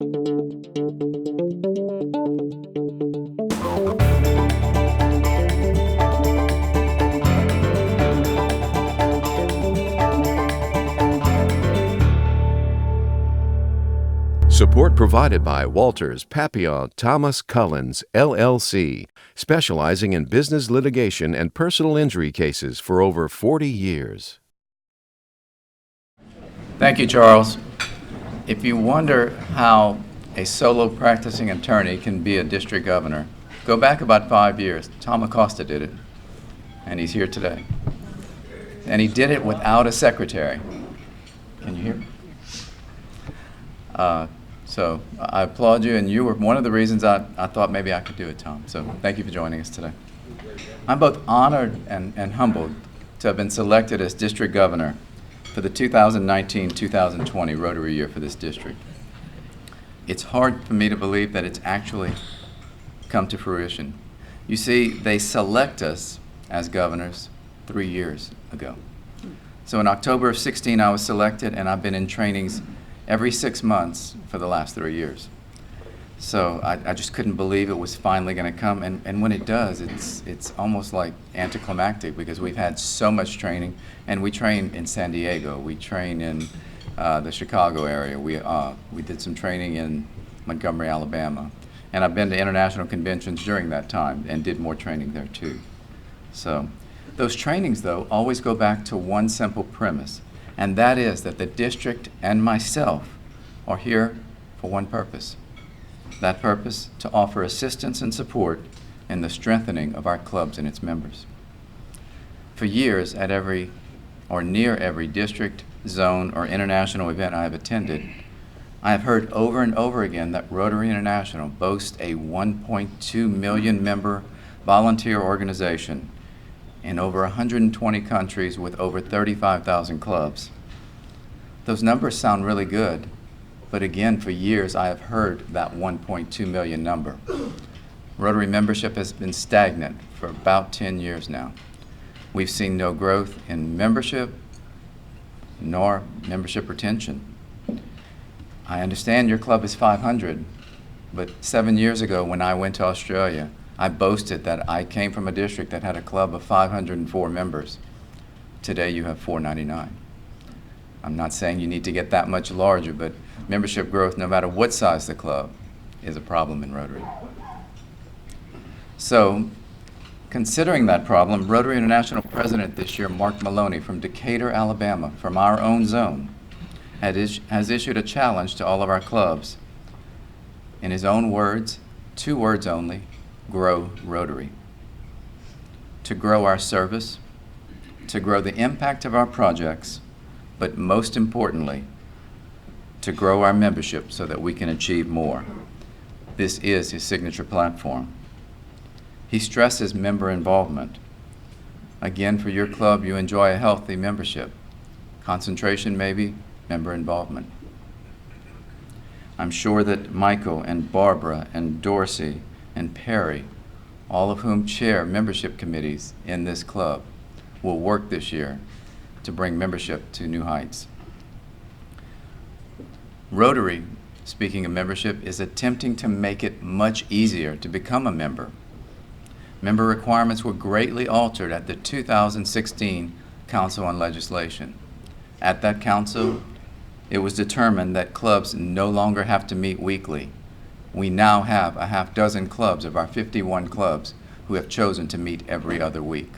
Support provided by Walters, Papillon, Thomas Cullins, LLC, specializing in business litigation and personal injury cases for over 40 years. Thank you, Charles. If you wonder how a solo practicing attorney can be a district governor, go back about 5 years. Tom Acosta did it, and he's here today. And he did it without a secretary. Can you hear? So I applaud you, and you were one of the reasons I thought maybe I could do it, Tom. So thank you for joining us today. I'm both honored and humbled to have been selected as district governor for the 2019-2020 Rotary year for this district. It's hard for me to believe that it's actually come to fruition. You see, they select us as governors 3 years ago. So in October of 16, I was selected, and I've been in trainings every 6 months for the last 3 years. So I just couldn't believe it was finally going to come, and when it does, it's almost like anticlimactic because we've had so much training, and we train in San Diego, we train in the Chicago area, we did some training in Montgomery, Alabama, and I've been to international conventions during that time and did more training there too. So those trainings, though, always go back to one simple premise, and that is that the district and myself are here for one purpose. That purpose, to offer assistance and support in the strengthening of our clubs and its members. For years, at every or near every district, zone, or international event I have attended, I have heard over and over again that Rotary International boasts a 1.2 million member volunteer organization in over 120 countries with over 35,000 clubs. Those numbers sound really good, but again, for years I have heard that 1.2 million number. Rotary membership has been stagnant for about 10 years now. We've seen no growth in membership, nor membership retention. I understand your club is 500, but 7 years ago when I went to Australia, I boasted that I came from a district that had a club of 504 members. Today you have 499. I'm not saying you need to get that much larger, but membership growth, no matter what size the club, is a problem in Rotary. So, considering that problem, Rotary International President this year, Mark Maloney from Decatur, Alabama, from our own zone, has issued a challenge to all of our clubs. In his own words, 2 words only: grow Rotary. To grow our service, to grow the impact of our projects, but most importantly, to grow our membership so that we can achieve more. This is his signature platform. He stresses member involvement. Again, for your club, you enjoy a healthy membership. Concentration, maybe, member involvement. I'm sure that Michael and Barbara and Dorsey and Perry, all of whom chair membership committees in this club, will work this year to bring membership to new heights. Rotary, speaking of membership, is attempting to make it much easier to become a member. Member requirements were greatly altered at the 2016 Council on Legislation. At that council, it was determined that clubs no longer have to meet weekly. We now have a half dozen clubs of our 51 clubs who have chosen to meet every other week.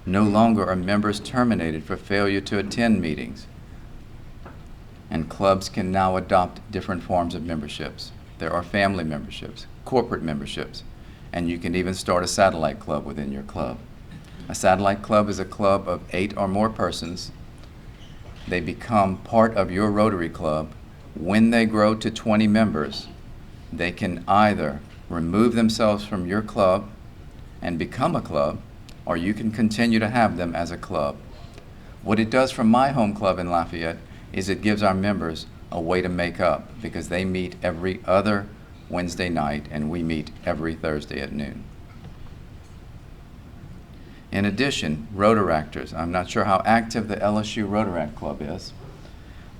No longer are members terminated for failure to attend meetings, and clubs can now adopt different forms of memberships. There are family memberships, corporate memberships, and you can even start a satellite club within your club. A satellite club is a club of 8 or more persons. They become part of your Rotary club. When they grow to 20 members, they can either remove themselves from your club and become a club, or you can continue to have them as a club. What it does for my home club in Lafayette is it gives our members a way to make up, because they meet every other Wednesday night and we meet every Thursday at noon. In addition, Rotaractors, I'm not sure how active the LSU Rotaract Club is,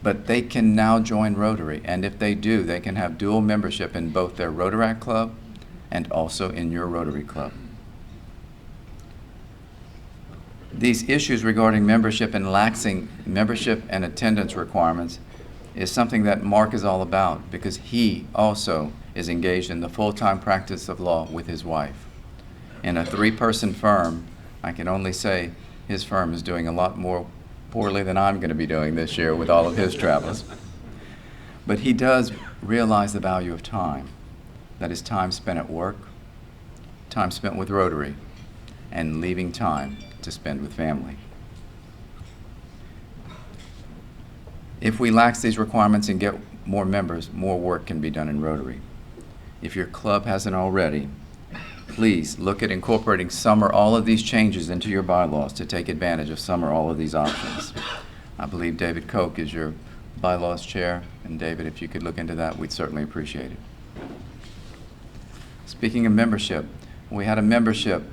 But they can now join Rotary, and if they do, they can have dual membership in both their Rotaract Club and also in your Rotary Club. These issues regarding membership and laxing membership and attendance requirements is something that Mark is all about, because he also is engaged in the full-time practice of law with his wife. In a 3-person firm, I can only say his firm is doing a lot more poorly than I'm going to be doing this year with all of his travels. But he does realize the value of time. That is time spent at work, time spent with Rotary, and leaving time to spend with family. If we lax these requirements and get more members, more work can be done in Rotary. If your club hasn't already, please look at incorporating some or all of these changes into your bylaws to take advantage of some or all of these options. I believe David Koch is your bylaws chair, and David, if you could look into that, we'd certainly appreciate it. Speaking of membership, we had a membership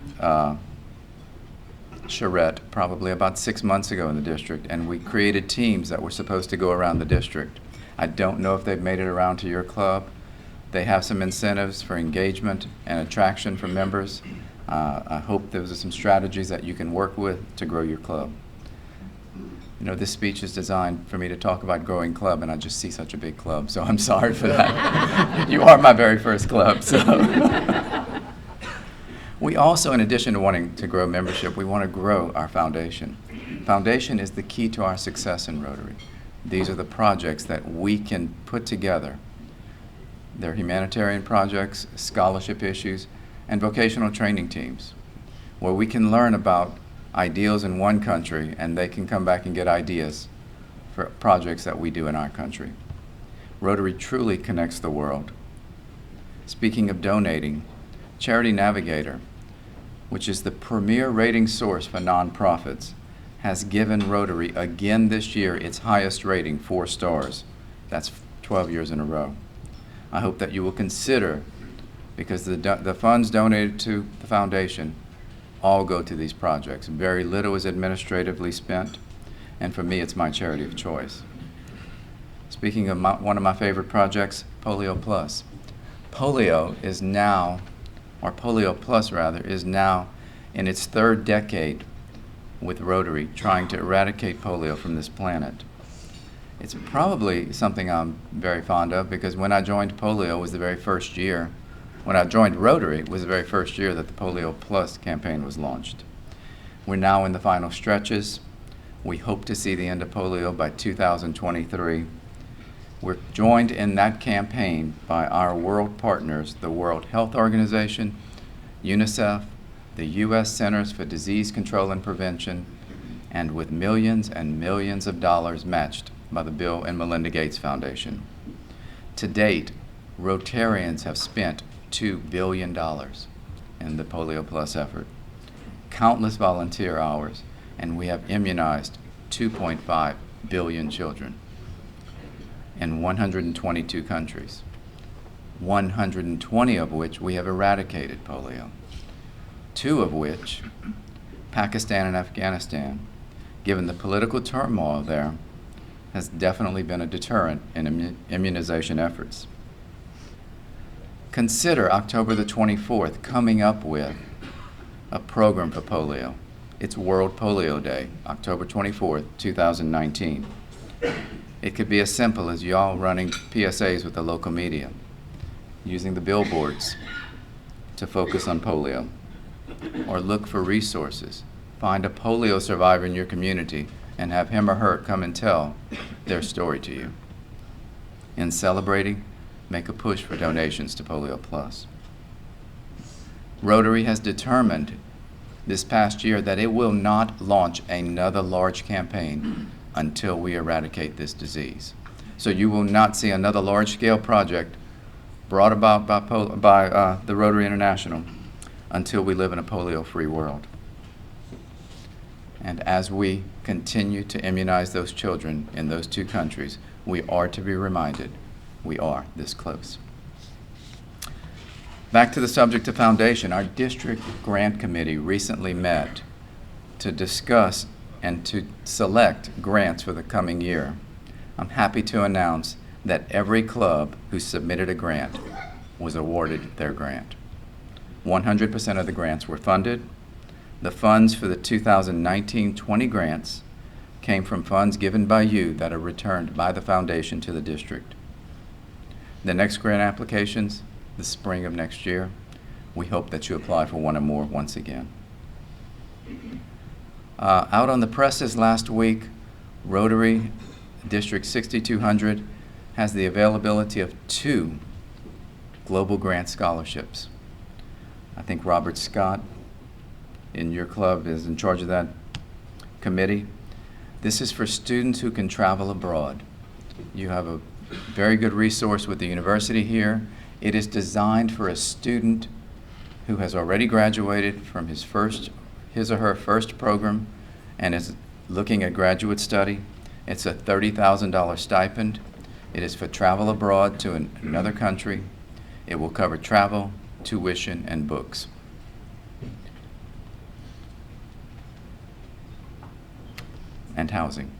charrette probably about 6 months ago in the district, and we created teams that were supposed to go around the district. I don't know if they've made it around to your club. They have some incentives for engagement and attraction for members. I hope those are some strategies that you can work with to grow your club. You know, this speech is designed for me to talk about growing club, and I just see such a big club, so I'm sorry for that. You are my very first club, so. We also, in addition to wanting to grow membership, we want to grow our foundation. Foundation is the key to our success in Rotary. These are the projects that we can put together. They're humanitarian projects, scholarship issues, and vocational training teams, where we can learn about ideals in one country and they can come back and get ideas for projects that we do in our country. Rotary truly connects the world. Speaking of donating, Charity Navigator, which is the premier rating source for nonprofits, has given Rotary again this year its highest rating, 4 stars. That's 12 years in a row. I hope that you will consider, because the funds donated to the foundation all go to these projects. Very little is administratively spent, and for me, it's my charity of choice. Speaking of one of my favorite projects, Polio Plus. Polio is now, or Polio Plus rather, is now in its 3rd decade with Rotary, trying to eradicate polio from this planet. It's probably something I'm very fond of, because when I joined polio was the very first year, when I joined Rotary, it was the very first year that the Polio Plus campaign was launched. We're now in the final stretches. We hope to see the end of polio by 2023. We're joined in that campaign by our world partners, the World Health Organization, UNICEF, the U.S. Centers for Disease Control and Prevention, and with millions and millions of dollars matched by the Bill and Melinda Gates Foundation. To date, Rotarians have spent $2 billion in the Polio Plus effort, countless volunteer hours, and we have immunized 2.5 billion children in 122 countries, 120 of which we have eradicated polio, 2 of which, Pakistan and Afghanistan, given the political turmoil there, has definitely been a deterrent in immunization efforts. Consider October the 24th coming up with a program for polio. It's World Polio Day, October 24th, 2019. It could be as simple as y'all running PSAs with the local media, using the billboards to focus on polio, or look for resources. Find a polio survivor in your community and have him or her come and tell their story to you. In celebrating, make a push for donations to Polio Plus. Rotary has determined this past year that it will not launch another large campaign until we eradicate this disease. So you will not see another large-scale project brought about by the Rotary International until we live in a polio-free world. And as we continue to immunize those children in those 2 countries, we are to be reminded we are this close. Back to the subject of foundation, our district grant committee recently met to discuss and to select grants for the coming year. I'm happy to announce that every club who submitted a grant was awarded their grant. 100% of the grants were funded. The funds for the 2019-20 grants came from funds given by you that are returned by the foundation to the district. The next grant applications, the spring of next year, we hope that you apply for one or more once again. Out on the presses last week, Rotary District 6200 has the availability of 2 global grant scholarships. I think Robert Scott in your club is in charge of that committee. This is for students who can travel abroad. You have a very good resource with the university here. It is designed for a student who has already graduated from his or her first program and is looking at graduate study. It's a $30,000 stipend. It is for travel abroad to another country. It will cover travel, tuition, and books. And housing.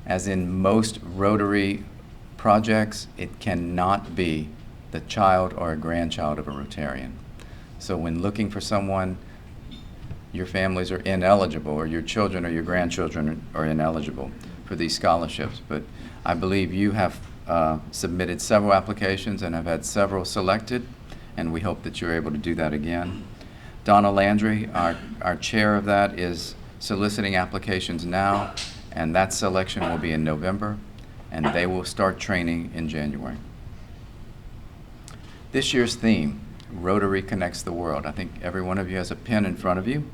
As in most Rotary projects, it cannot be the child or a grandchild of a Rotarian. So when looking for someone, your families are ineligible, or your children or your grandchildren are ineligible for these scholarships. But I believe you have submitted several applications and have had several selected, and we hope that you're able to do that again. Donna Landry, our chair of that, is soliciting applications now, and that selection will be in November, and they will start training in January. This year's theme, Rotary Connects the World. I think every one of you has a pen in front of you.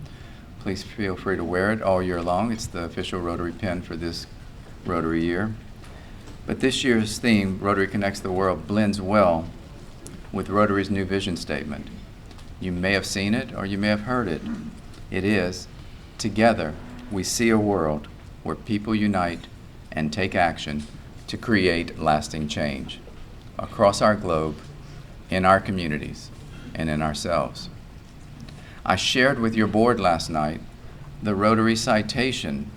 Please feel free to wear it all year long. It's the official Rotary pen for this Rotary year. But this year's theme, Rotary Connects the World, blends well with Rotary's new vision statement. You may have seen it or you may have heard it. It is, together we see a world where people unite and take action to create lasting change across our globe, in our communities, and in ourselves. I shared with your board last night the Rotary citation,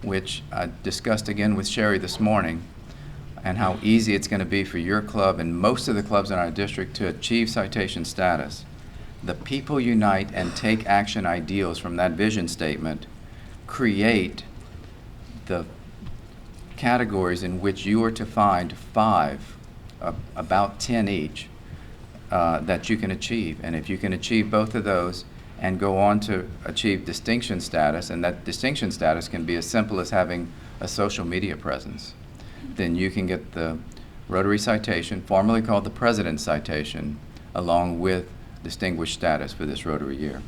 which I discussed again with Sherry this morning, and how easy it's going to be for your club and most of the clubs in our district to achieve citation status. The people unite and take action ideals from that vision statement create the categories in which you are to find 5, about 10 each, that you can achieve. And if you can achieve both of those and go on to achieve distinction status, and that distinction status can be as simple as having a social media presence, then you can get the Rotary citation, formerly called the President's Citation, along with distinguished status for this Rotary year.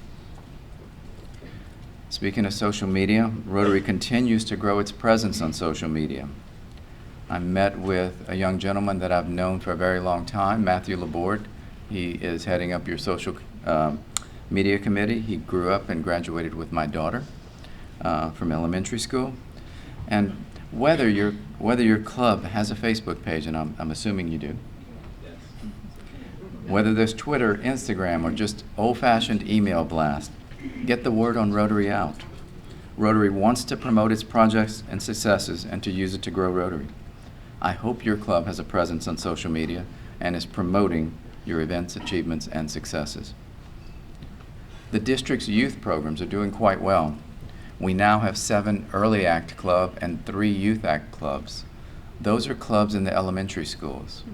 Speaking of social media, Rotary continues to grow its presence on social media. I met with a young gentleman that I've known for a very long time, Matthew Laborde. He is heading up your social media committee. He grew up and graduated with my daughter from elementary school. And whether your club has a Facebook page, and I'm assuming you do, whether there's Twitter, Instagram, or just old-fashioned email blast, get the word on Rotary out. Rotary wants to promote its projects and successes and to use it to grow Rotary. I hope your club has a presence on social media and is promoting your events, achievements, and successes. The district's youth programs are doing quite well. We now have 7 Early Act Club and 3 Youth Act clubs. Those are clubs in the elementary schools.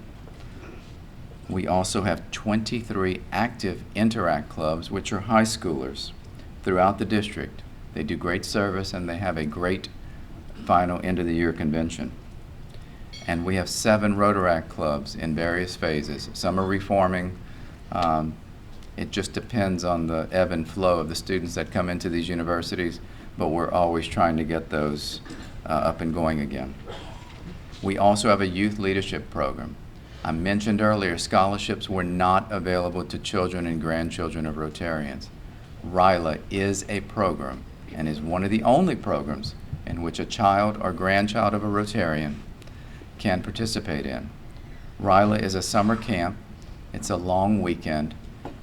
We also have 23 active Interact clubs, which are high schoolers throughout the district. They do great service and they have a great final end of the year convention. And we have 7 Rotaract clubs in various phases. Some are reforming. It just depends on the ebb and flow of the students that come into these universities, but we're always trying to get those up and going again. We also have a youth leadership program. I mentioned earlier, scholarships were not available to children and grandchildren of Rotarians. RILA is a program and is one of the only programs in which a child or grandchild of a Rotarian can participate in. RILA is a summer camp. It's a long weekend,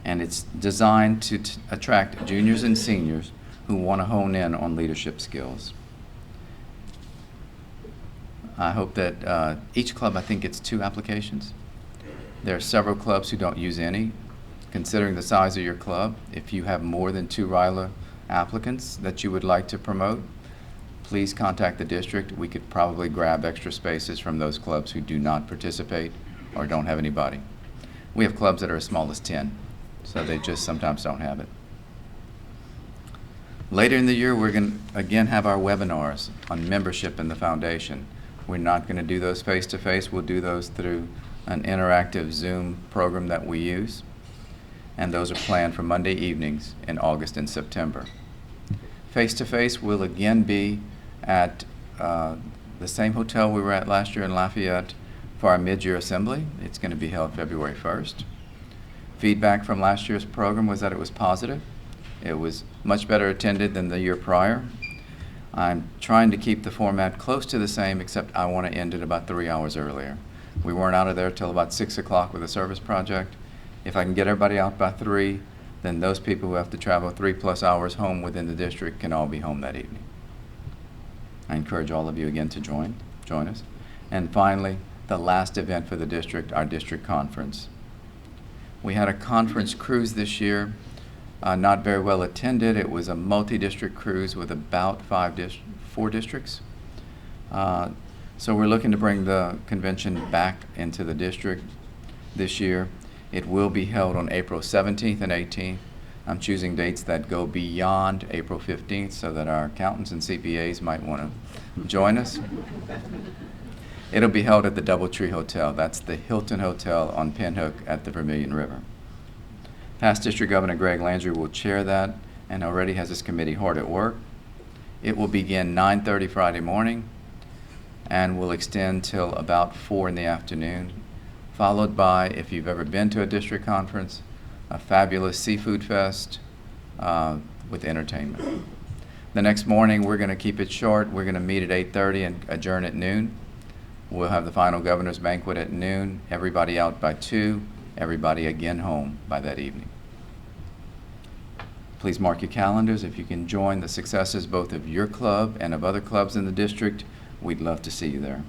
and it's designed to attract juniors and seniors who want to hone in on leadership skills. I hope that each club, I think, gets 2 applications. There are several clubs who don't use any. Considering the size of your club, if you have more than 2 RILA applicants that you would like to promote, please contact the district. We could probably grab extra spaces from those clubs who do not participate or don't have anybody. We have clubs that are as small as 10, so they just sometimes don't have it. Later in the year, we're going to again have our webinars on membership in the foundation. We're not going to do those face-to-face. We'll do those through an interactive Zoom program that we use, and those are planned for Monday evenings in August and September. Face-to-face will again be at the same hotel we were at last year in Lafayette for our mid-year assembly. It's going to be held February 1st. Feedback from last year's program was that it was positive. It was much better attended than the year prior. I'm trying to keep the format close to the same, except I want to end it about 3 hours earlier. We weren't out of there till about 6 o'clock with a service project. If I can get everybody out by 3, then those people who have to travel 3+ hours home within the district can all be home that evening. I encourage all of you again to join us. And finally, the last event for the district, our district conference. We had a conference cruise this year, not very well attended. It was a multi-district cruise with about 4 districts. So we're looking to bring the convention back into the district this year. It will be held on April 17th and 18th. I'm choosing dates that go beyond April 15th so that our accountants and CPAs might want to join us. It'll be held at the Doubletree Hotel. That's the Hilton Hotel on Pinhook at the Vermilion River. Past District Governor Greg Landry will chair that and already has his committee hard at work. It will begin 9:30 Friday morning and will extend till about 4 in the afternoon, followed by, if you've ever been to a district conference, a fabulous seafood fest with entertainment. The next morning, we're going to keep it short. We're going to meet at 8:30 and adjourn at noon. We'll have the final governor's banquet at noon, everybody out by 2, everybody again home by that evening. Please mark your calendars. If you can join the successes both of your club and of other clubs in the district, we'd love to see you there.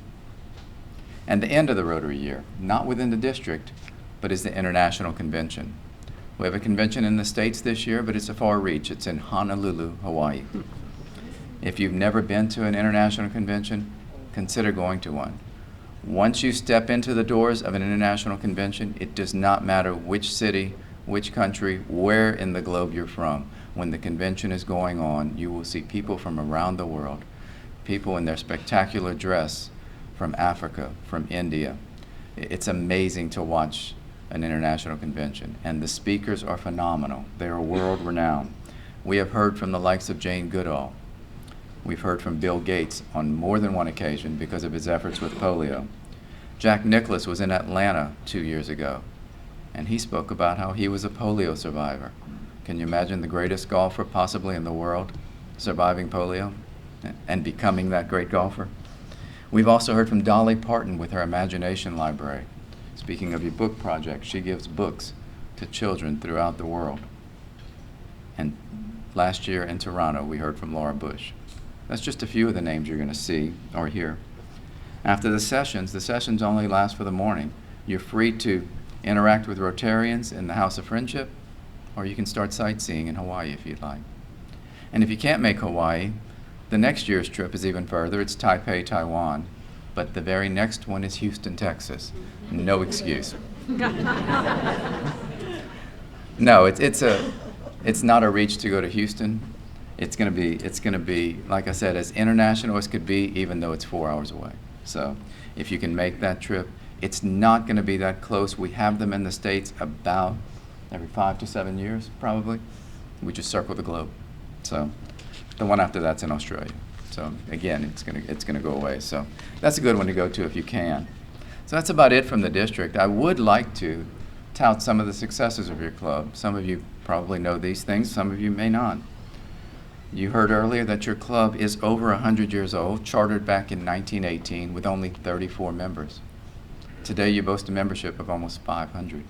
And the end of the Rotary year, not within the district, but is the International Convention. We have a convention in the States this year, but it's a far reach. It's in Honolulu, Hawaii. If you've never been to an international convention, consider going to one. Once you step into the doors of an international convention, it does not matter which city, which country, where in the globe you're from. When the convention is going on, you will see people from around the world, people in their spectacular dress from Africa, from India. It's amazing to watch an international convention, and the speakers are phenomenal. They are world-renowned. We have heard from the likes of Jane Goodall. We've heard from Bill Gates on more than one occasion because of his efforts with polio. Jack Nicklaus was in Atlanta 2 years ago, and he spoke about how he was a polio survivor. Can you imagine the greatest golfer possibly in the world surviving polio and becoming that great golfer? We've also heard from Dolly Parton with her Imagination Library. Speaking of your book project, she gives books to children throughout the world. And last year in Toronto, we heard from Laura Bush. That's just a few of the names you're going to see or hear. After the sessions only last for the morning. You're free to interact with Rotarians in the House of Friendship, or you can start sightseeing in Hawaii if you'd like. And if you can't make Hawaii, the next year's trip is even further. It's Taipei, Taiwan. But the very next one is Houston, Texas. No excuse. No, it's not a reach to go to Houston. It's going to be, like I said, as international as could be, even though it's 4 hours away. So if you can make that trip, it's not going to be that close. We have them in the States about every 5 to 7 years, probably. We just circle the globe. So the one after that's in Australia. So again, it's gonna go away. So that's a good one to go to if you can. So that's about it from the district. I would like to tout some of the successes of your club. Some of you probably know these things, some of you may not. You heard earlier that your club is over 100 years old, chartered back in 1918 with only 34 members. Today you boast a membership of almost 500.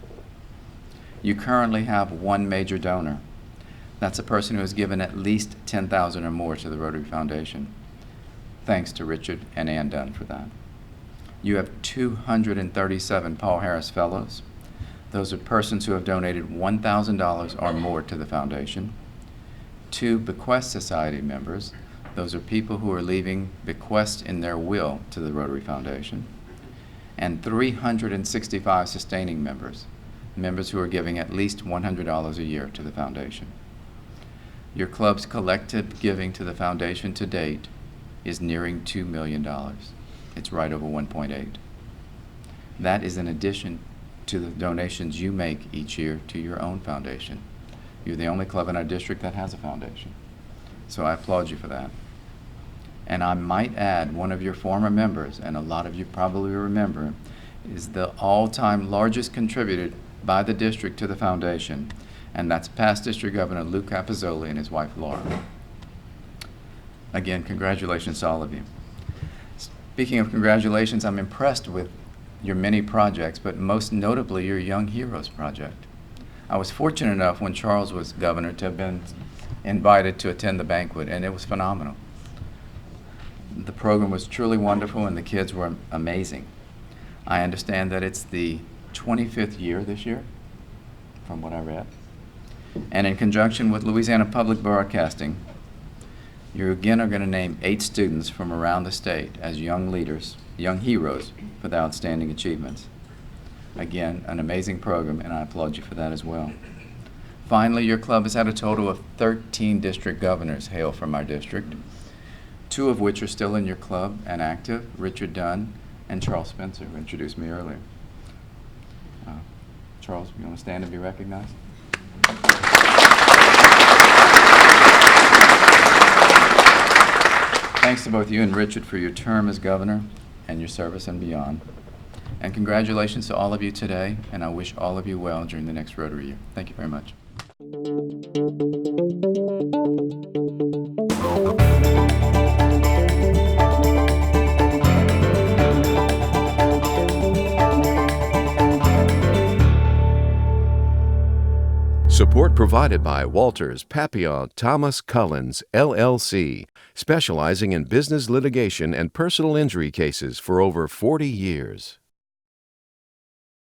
You currently have one major donor. That's a person who has given at least $10,000 or more to the Rotary Foundation. Thanks to Richard and Ann Dunn for that. You have 237 Paul Harris Fellows. Those are persons who have donated $1,000 or more to the foundation. 2 Bequest Society members. Those are people who are leaving bequests in their will to the Rotary Foundation. And 365 sustaining members, members who are giving at least $100 a year to the foundation. Your club's collective giving to the foundation to date is nearing $2 million. It's right over 1.8. That is in addition to the donations you make each year to your own foundation. You're the only club in our district that has a foundation. So I applaud you for that. And I might add, one of your former members, and a lot of you probably remember, is the all-time largest contributor by the district to the foundation, and that's past District Governor Lou Cappizzoli and his wife Laura. Again, congratulations to all of you. Speaking of congratulations, I'm impressed with your many projects, but most notably your Young Heroes project. I was fortunate enough when Charles was governor to have been invited to attend the banquet, and it was phenomenal. The program was truly wonderful, and the kids were amazing. I understand that it's the 25th year this year, from what I read. And in conjunction with Louisiana Public Broadcasting, you again are going to name 8 students from around the state as young leaders, young heroes for the outstanding achievements. Again, an amazing program, and I applaud you for that as well. Finally, your club has had a total of 13 district governors hail from our district, 2 of which are still in your club and active, Richard Dunn and Charles Spencer, who introduced me earlier. Charles, you want to stand and be recognized? Thanks to both you and Richard for your term as governor and your service and beyond. And congratulations to all of you today, and I wish all of you well during the next Rotary year. Thank you very much. Support provided by Walters, Papillon, Thomas Cullens, LLC, specializing in business litigation and personal injury cases for over 40 years.